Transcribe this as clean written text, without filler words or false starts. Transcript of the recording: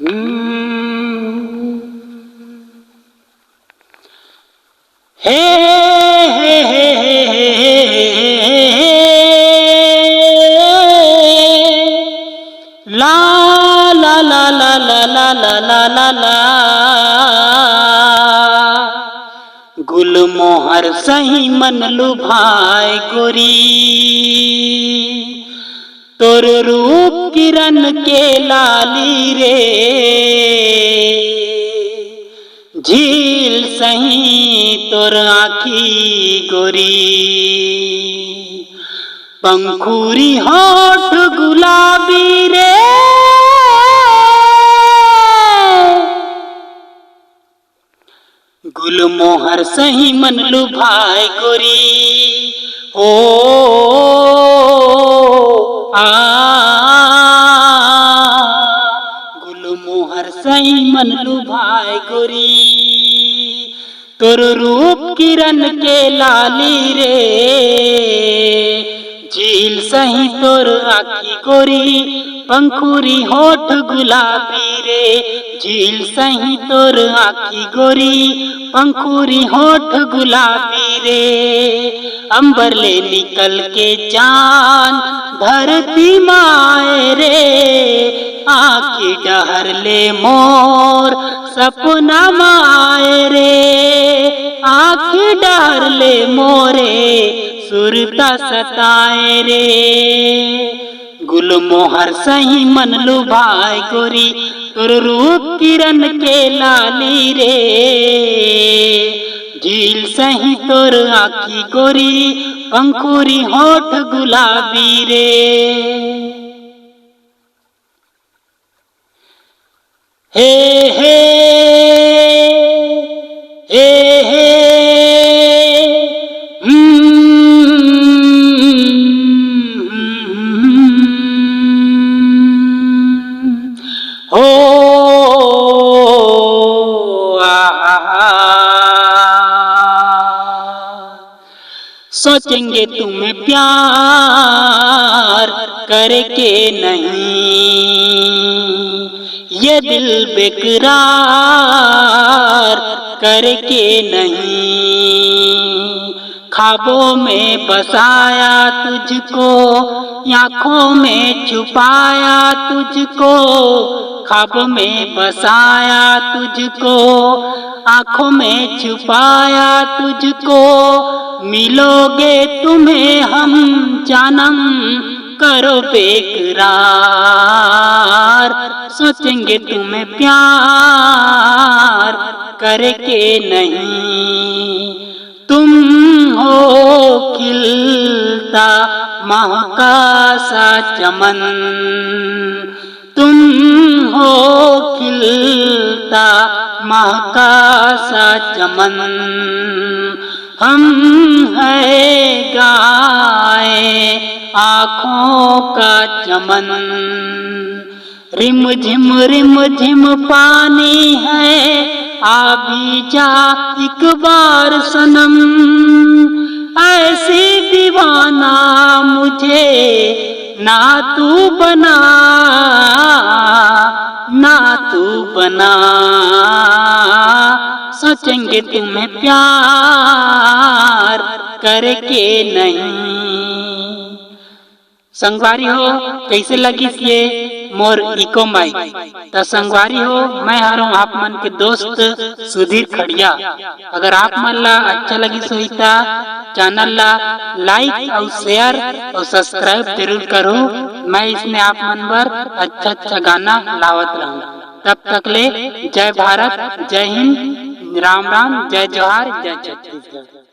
हे ला ला ला ला ला ला ला ला ला ला गुलमोहर सही मन लुभाए गोरी, तोर रूप किरण के लाली रे, झील सही तोर आँखी गोरी, पंखुरी होठ गुलाबी रे, गुलमोहर सही मन लुभाए गोरी। ओ गुलमोहर सही मन लुभाए गोरी, तोर रूप किरण के लाली रे, झील सही तोर आँखी गोरी, पंखुरी होठ गुलाबी रे, झील सही तोर आँखी गोरी, पंखुरी होठ गुलाबी रे, अंबर ले निकल के चांद धरती माए रे, आँखी डहर ले मोर सपना माए रे, आँखी डहर ले मोरे सुरता सताए रे, गुलमोहर सही मन लुभाए गोरी, तोर रूप किरण के लाली रे, झील सही तोर आँखी गोरी, पंखुरी होठ गुलाबी रे। हे हे हे हे हो सोचेंगे तुम्हें प्यार करके नहीं, ये दिल बेकरार करके नहीं, ख्वाबों में बसाया तुझको, आँखों में छुपाया तुझको, ख्वाब में बसाया तुझको, आँखों में छुपाया तुझको, मिलोगे तुम्हें हम जानम करो बेकरार, सोचेंगे तुम्हें प्यार करके नहीं, तुम हो खिलता महका सा चमन, तुम हो खिलता महका सा चमन, हम है गाए आँखों का चमन, रिम झिम पानी है, आ भी जा एक बार सनम, ऐसी दीवाना मुझे ना तू बना, ना तू बना, सोचेंगे तुम्हें प्यार करके नहीं। संगवारी हो कैसे लगी ये मोर इको माइक, तो संगवारी हो मैं हूँ आप मन के दोस्त सुधीर खड़िया। अगर आप मन ला अच्छा लगी सोईता चैनल ला लाइक और शेयर और सब्सक्राइब जरूर करो। मैं इसमें आप मन पर अच्छा गाना लावत रहूं। तब तक ले जय भारत, जय हिंद, राम राम, जय जोहार, जय छत्तीसगढ़।